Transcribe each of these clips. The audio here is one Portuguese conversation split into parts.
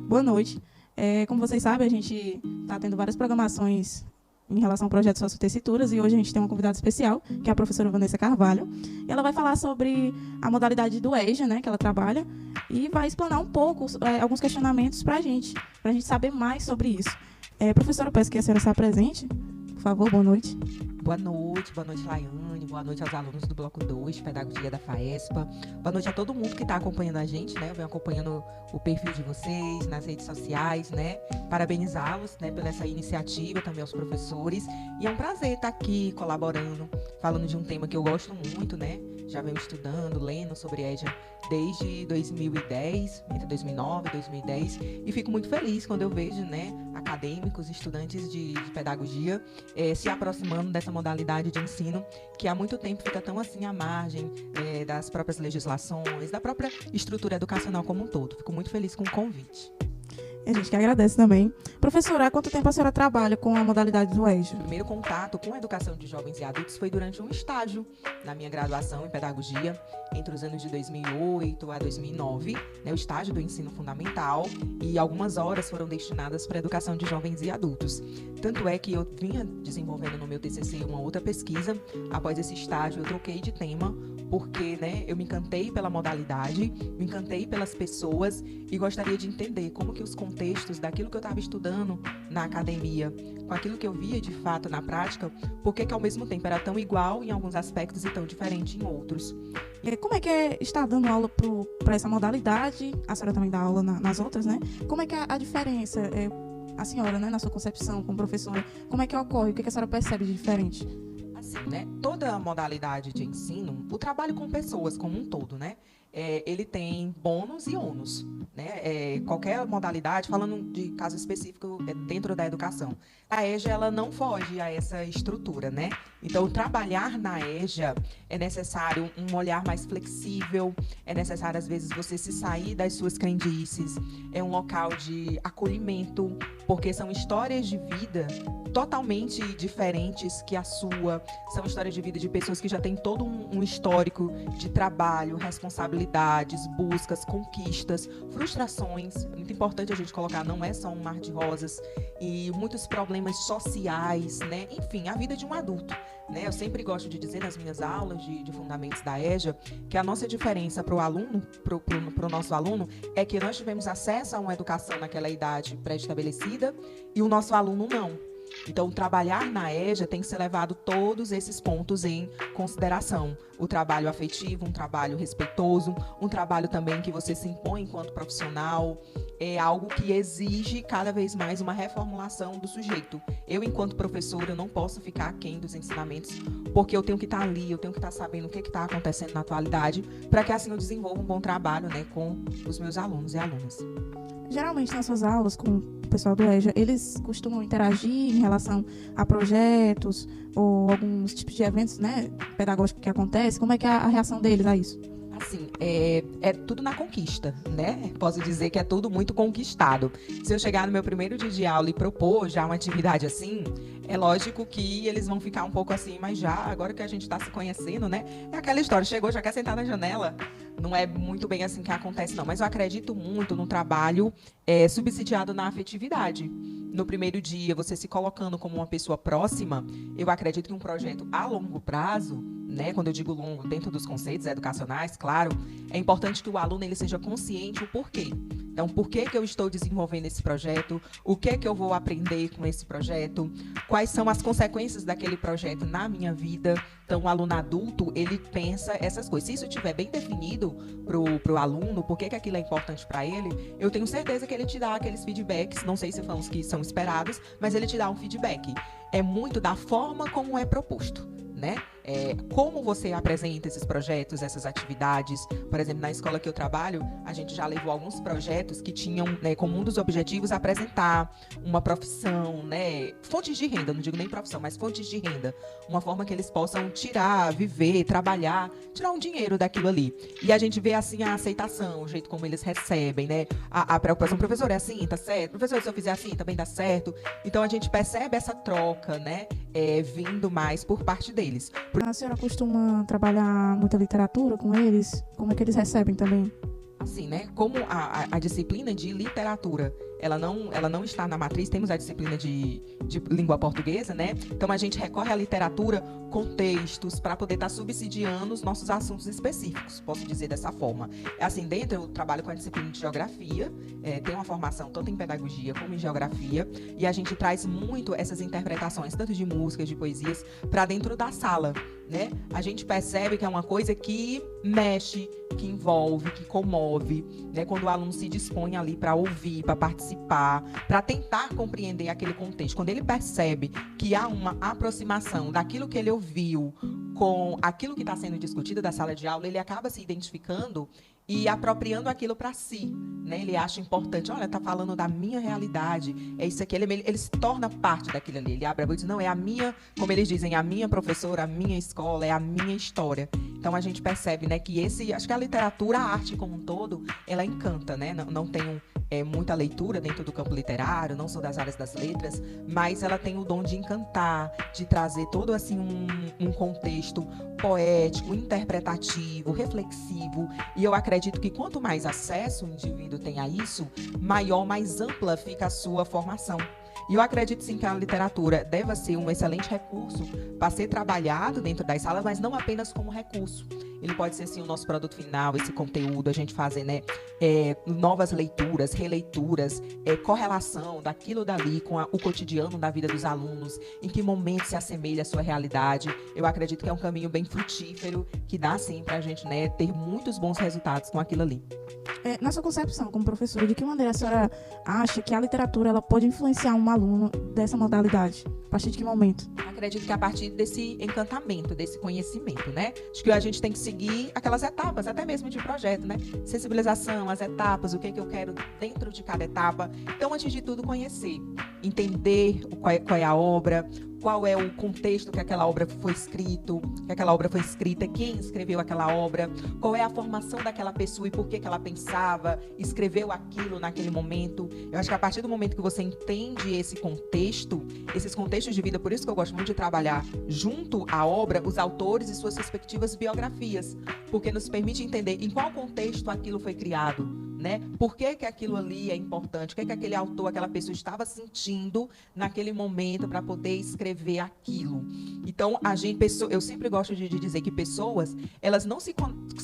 Boa noite. Como vocês sabem, a gente está tendo várias programações em relação ao projeto Sociotecituras e hoje a gente tem uma convidada especial, que é a professora Vanessa Carvalho. E ela vai falar sobre a modalidade do EJA, né, que ela trabalha, e vai explanar um pouco alguns questionamentos para a gente saber mais sobre isso. Professora, eu peço que a senhora se apresente. Por favor, boa noite. Boa noite, Laiane, boa noite aos alunos do Bloco 2, Pedagogia da FAESPA. Boa noite a todo mundo que está acompanhando a gente, né? Eu venho acompanhando o perfil de vocês nas redes sociais, né? Parabenizá-los, né, pela essa iniciativa, também aos professores. E é um prazer estar aqui colaborando, falando de um tema que eu gosto muito, né? Já venho estudando, lendo sobre EJA desde 2010, entre 2009 e 2010, e fico muito feliz quando eu vejo, né, acadêmicos, estudantes de pedagogia se aproximando dessa modalidade de ensino que há muito tempo fica tão assim à margem das próprias legislações, da própria estrutura educacional como um todo. Fico muito feliz com o convite. A gente que agradece também. Professora, há quanto tempo a senhora trabalha com a modalidade do EJA? O primeiro contato com a educação de jovens e adultos foi durante um estágio na minha graduação em pedagogia, entre os anos de 2008 a 2009, né, o estágio do ensino fundamental, e algumas horas foram destinadas para a educação de jovens e adultos. Tanto é que eu vinha desenvolvendo no meu TCC uma outra pesquisa. Após esse estágio, eu troquei de tema, porque, né, eu me encantei pela modalidade, me encantei pelas pessoas e gostaria de entender como que os contextos daquilo que eu estava estudando na academia, com aquilo que eu via de fato na prática, por que ao mesmo tempo era tão igual em alguns aspectos e tão diferente em outros. Como é que estar dando aula para essa modalidade? A senhora também dá aula nas outras, né? Como é que é a diferença, a senhora, né, na sua concepção como professora, como é que ocorre? O que a senhora percebe de diferente? Assim, né, toda modalidade de ensino, o trabalho com pessoas como um todo, né, ele tem bônus e ônus, né? Qualquer modalidade, falando de caso específico dentro da educação, a EJA ela não foge a essa estrutura, né? Então, trabalhar na EJA é necessário um olhar mais flexível, é necessário às vezes você se sair das suas crendices, é um local de acolhimento, porque são histórias de vida totalmente diferentes que a sua, são histórias de vida de pessoas que já têm todo um histórico de trabalho, responsabilidades, buscas, conquistas, frustrações. É muito importante a gente colocar, não é só um mar de rosas, e muitos problemas sociais, né? Enfim, a vida de um adulto, né? Eu sempre gosto de dizer nas minhas aulas de fundamentos da EJA que a nossa diferença para o aluno, para o nosso aluno, é que nós tivemos acesso a uma educação naquela idade pré-estabelecida e o nosso aluno não. Então, trabalhar na EJA tem que ser levado todos esses pontos em consideração. O trabalho afetivo, um trabalho respeitoso, um trabalho também que você se impõe enquanto profissional, é algo que exige cada vez mais uma reformulação do sujeito. Eu, enquanto professora, eu não posso ficar aquém dos ensinamentos, porque eu tenho que estar ali, eu tenho que estar sabendo o que está acontecendo na atualidade, para que assim eu desenvolva um bom trabalho, né, com os meus alunos e alunas. Geralmente, nas suas aulas com o pessoal do EJA, eles costumam interagir em relação a projetos ou alguns tipos de eventos, né, pedagógicos que acontecem? Como é que é a reação deles a isso? Assim, é tudo na conquista, né? Posso dizer que é tudo muito conquistado. Se eu chegar no meu primeiro dia de aula e propor já uma atividade assim, é lógico que eles vão ficar um pouco assim, mas já, agora que a gente está se conhecendo, né? É aquela história, chegou, já quer sentar na janela. Não é muito bem assim que acontece, não. Mas eu acredito muito no trabalho subsidiado na afetividade. No primeiro dia, você se colocando como uma pessoa próxima, eu acredito que um projeto a longo prazo, né, quando eu digo longo, dentro dos conceitos educacionais, claro, é importante que o aluno ele seja consciente o porquê. Então, por que eu estou desenvolvendo esse projeto? O que eu vou aprender com esse projeto? Quais são as consequências daquele projeto na minha vida? Então, o aluno adulto, ele pensa essas coisas. Se isso estiver bem definido para o aluno, por que aquilo é importante para ele, eu tenho certeza que ele te dá aqueles feedbacks, não sei se são os que são esperados, mas ele te dá um feedback. É muito da forma como é proposto, né? Como você apresenta esses projetos, essas atividades. Por exemplo, na escola que eu trabalho, a gente já levou alguns projetos que tinham, né, como um dos objetivos apresentar uma profissão, né, fontes de renda, não digo nem profissão, mas fontes de renda, uma forma que eles possam tirar, viver, trabalhar, tirar um dinheiro daquilo ali. E a gente vê assim a aceitação, o jeito como eles recebem, né, a preocupação, professor, é assim, tá certo? Professor, se eu fizer assim, também dá certo? Então a gente percebe essa troca, né, vindo mais por parte deles. A senhora costuma trabalhar muita literatura com eles? Como é que eles recebem também? Assim, né? Como a disciplina de literatura, ela não está na matriz, temos a disciplina de língua portuguesa, né? Então, a gente recorre à literatura com textos para poder estar subsidiando os nossos assuntos específicos, posso dizer dessa forma. Assim, dentro eu trabalho com a disciplina de geografia, tenho uma formação tanto em pedagogia como em geografia, e a gente traz muito essas interpretações, tanto de músicas, de poesias, para dentro da sala, né? A gente percebe que é uma coisa que mexe, que envolve, que comove, né? Quando o aluno se dispõe ali para ouvir, para participar, para tentar compreender aquele contexto. Quando ele percebe que há uma aproximação daquilo que ele ouviu com aquilo que está sendo discutido da sala de aula, ele acaba se identificando e apropriando aquilo para si, né? Ele acha importante, olha, tá falando da minha realidade, é isso aqui, ele se torna parte daquilo ali, ele abre a boca e diz, não, é a minha, como eles dizem, a minha professora, a minha escola, é a minha história. Então, a gente percebe, né, que acho que a literatura, a arte como um todo, ela encanta, né? Não tenho muita leitura dentro do campo literário, não sou das áreas das letras, mas ela tem o dom de encantar, de trazer todo, assim, um contexto poético, interpretativo, reflexivo, e eu acredito que quanto mais acesso o indivíduo tem a isso, maior, mais ampla fica a sua formação. E eu acredito sim que a literatura deve ser um excelente recurso para ser trabalhado dentro das salas, mas não apenas como recurso. Ele pode ser sim o nosso produto final, esse conteúdo, a gente fazer, né, novas leituras, releituras, correlação daquilo dali com o cotidiano da vida dos alunos, em que momento se assemelha à sua realidade. Eu acredito que é um caminho bem frutífero, que dá sim para a gente, né, ter muitos bons resultados com aquilo ali. Na sua concepção como professora, de que maneira a senhora acha que a literatura ela pode influenciar um aluno dessa modalidade? A partir de que momento? Acredito que a partir desse encantamento, desse conhecimento, né? Acho que a gente tem que seguir aquelas etapas, até mesmo de projeto, né? Sensibilização, as etapas, o que eu quero dentro de cada etapa. Então, antes de tudo, conhecer, entender qual é a obra, qual é o contexto que aquela obra foi escrita, quem escreveu aquela obra, qual é a formação daquela pessoa e por que ela pensava, escreveu aquilo naquele momento. Eu acho que a partir do momento que você entende esse contexto, esses contextos de vida, por isso que eu gosto muito de trabalhar junto à obra, os autores e suas respectivas biografias, porque nos permite entender em qual contexto aquilo foi criado, né? Por que aquilo ali é importante? O que aquele autor, aquela pessoa estava sentindo naquele momento para poder escrever aquilo? Então, eu sempre gosto de dizer que pessoas, elas não se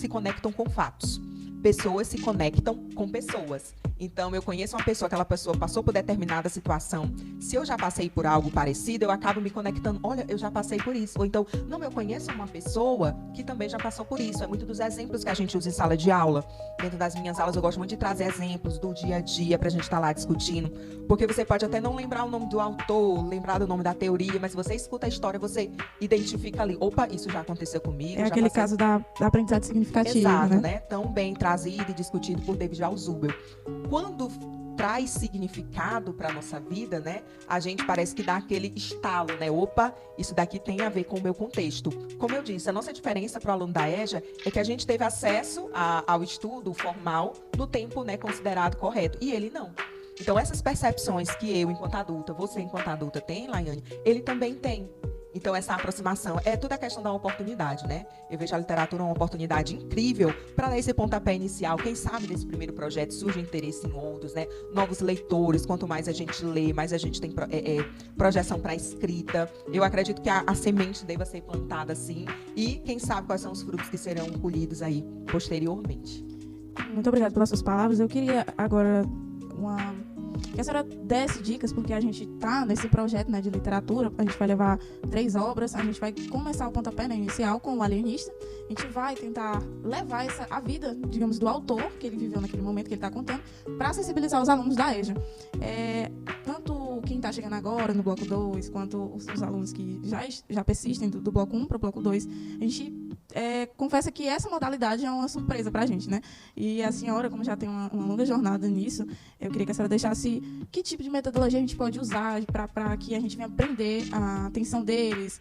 conectam com fatos. Pessoas se conectam com pessoas. Então, eu conheço uma pessoa, aquela pessoa passou por determinada situação. Se eu já passei por algo parecido, eu acabo me conectando. Olha, eu já passei por isso. Ou então, não, eu conheço uma pessoa que também já passou por isso. É muito dos exemplos que a gente usa em sala de aula. Dentro das minhas aulas, eu gosto muito de trazer exemplos do dia a dia para a gente estar lá discutindo. Porque você pode até não lembrar o nome do autor, lembrar do nome da teoria, mas você escuta a história, você identifica ali. Opa, isso já aconteceu comigo. É aquele caso da aprendizagem significativa. Exato, né? Tão bem trazido e discutido por David Alzheimer. Quando traz significado para a nossa vida, né? A gente parece que dá aquele estalo, né? Opa, isso daqui tem a ver com o meu contexto. Como eu disse, a nossa diferença para o aluno da EJA é que a gente teve acesso ao estudo formal no tempo, né, considerado correto, e ele não. Então, essas percepções que eu, enquanto adulta, você, enquanto adulta, tem, Laiane, ele também tem. Então, essa aproximação é toda a questão da oportunidade, né? Eu vejo a literatura uma oportunidade incrível para dar esse pontapé inicial. Quem sabe desse primeiro projeto surge interesse em outros, né? Novos leitores, quanto mais a gente lê, mais a gente tem projeção para escrita. Eu acredito que a semente deva ser plantada assim e quem sabe quais são os frutos que serão colhidos aí posteriormente. Muito obrigada pelas suas palavras. Eu queria agora que a senhora desse dicas, porque a gente está nesse projeto, né, de literatura, a gente vai levar 3 obras, a gente vai começar o pontapé, né, inicial com o Alienista, a gente vai tentar levar a vida, digamos, do autor, que ele viveu naquele momento que ele está contando, para sensibilizar os alunos da EJA. Tanto quem está chegando agora no bloco 2, quanto os alunos que já persistem do bloco 1 para o bloco 2, a gente confessa que essa modalidade é uma surpresa para a gente, né? E a senhora, como já tem uma longa jornada nisso, eu queria que a senhora deixasse que tipo de metodologia a gente pode usar para que a gente venha aprender a atenção deles,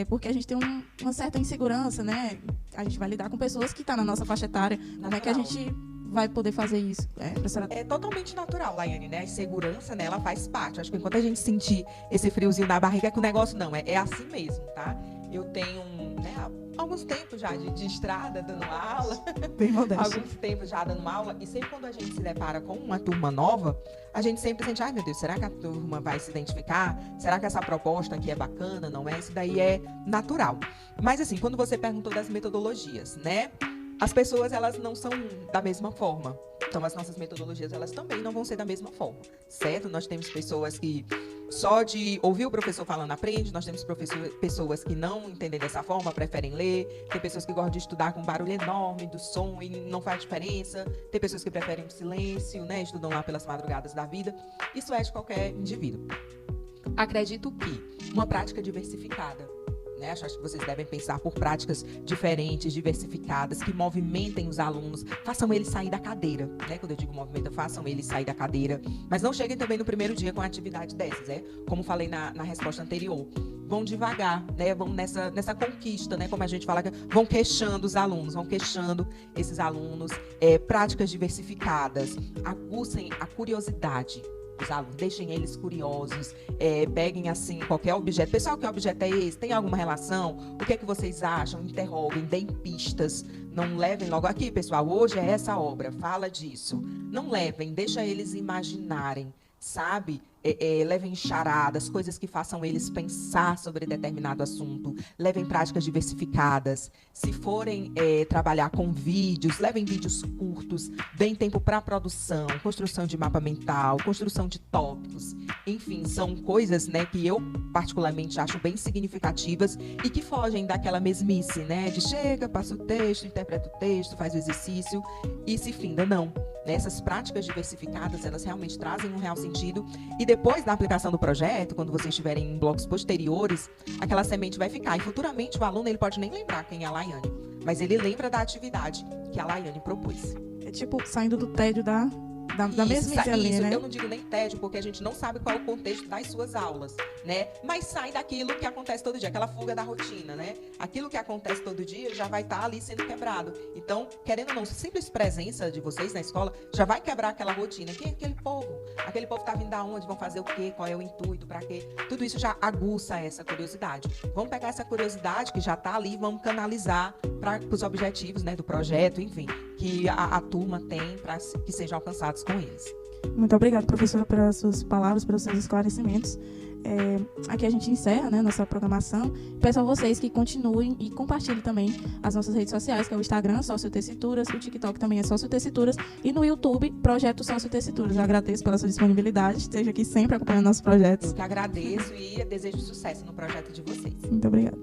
porque a gente tem uma certa insegurança, né? A gente vai lidar com pessoas que estão na nossa faixa etária. Como é que a gente vai poder fazer isso? É totalmente natural, Laiane, né? A insegurança, né, ela faz parte. Acho que enquanto a gente sentir esse friozinho na barriga, é que o negócio não, é assim mesmo, tá? Eu tenho, né, alguns tempos já de estrada, dando aula. Bem modesto. Alguns tempos já dando aula. E sempre quando a gente se depara com uma turma nova, a gente sempre sente, ai meu Deus, será que a turma vai se identificar? Será que essa proposta aqui é bacana? Não é? Isso daí é natural. Mas assim, quando você perguntou das metodologias, né? As pessoas, elas não são da mesma forma. Então, as nossas metodologias, elas também não vão ser da mesma forma, certo? Nós temos pessoas que só de ouvir o professor falando aprende, nós temos pessoas que não entendem dessa forma, preferem ler, tem pessoas que gostam de estudar com barulho enorme do som e não faz diferença, tem pessoas que preferem o silêncio, né? Estudam lá pelas madrugadas da vida. Isso é de qualquer indivíduo. Acredito que uma prática diversificada, né? Acho que vocês devem pensar por práticas diferentes, diversificadas, que movimentem os alunos, façam eles sair da cadeira, né? Quando eu digo movimento, façam eles sair da cadeira, mas não cheguem também no primeiro dia com a atividade dessas, né? Como falei na resposta anterior, vão devagar, né? Vão nessa conquista, né? Como a gente fala, vão queixando os alunos, vão queixando esses alunos, práticas diversificadas, aguçem a curiosidade dos alunos, deixem eles curiosos, peguem assim qualquer objeto. Pessoal, que objeto é esse? Tem alguma relação? O que é que vocês acham? Interroguem, deem pistas. Não levem logo aqui, pessoal, hoje é essa obra, fala disso. Não levem, deixa eles imaginarem, sabe? Levem charadas, coisas que façam eles pensar sobre determinado assunto, levem práticas diversificadas. Se forem trabalhar com vídeos, levem vídeos curtos, deem tempo para produção, construção de mapa mental, construção de tópicos. Enfim, são coisas, né, que eu particularmente acho bem significativas e que fogem daquela mesmice, né, de chega, passa o texto, interpreta o texto, faz o exercício e se finda, não. Essas práticas diversificadas, elas realmente trazem um real sentido e depois da aplicação do projeto, quando vocês estiverem em blocos posteriores, aquela semente vai ficar. E futuramente o aluno ele pode nem lembrar quem é a Laiane, mas ele lembra da atividade que a Laiane propôs. É tipo saindo do tédio da mesmice ali, né? Eu não digo nem tédio, porque a gente não sabe qual é o contexto das suas aulas, né? Mas sai daquilo que acontece todo dia, aquela fuga da rotina, né? Aquilo que acontece todo dia já vai estar ali sendo quebrado. Então, querendo ou não, a simples presença de vocês na escola já vai quebrar aquela rotina. Quem é aquele povo? Aquele povo tá vindo da onde? Vão fazer o quê? Qual é o intuito? Para quê? Tudo isso já aguça essa curiosidade. Vamos pegar essa curiosidade que já está ali, vamos canalizar para os objetivos, né, do projeto, enfim, que a turma tem para que sejam alcançados com eles. Muito obrigada, professora, pelas suas palavras, pelos seus esclarecimentos. Aqui a gente encerra, né, nossa programação. Peço a vocês que continuem e compartilhem também as nossas redes sociais, que é o Instagram, Sociotecituras, o TikTok também é Sociotecituras, e no YouTube, Projeto Sociotecituras. Eu agradeço pela sua disponibilidade, esteja aqui sempre acompanhando nossos projetos. Eu que agradeço e desejo sucesso no projeto de vocês. Muito obrigada.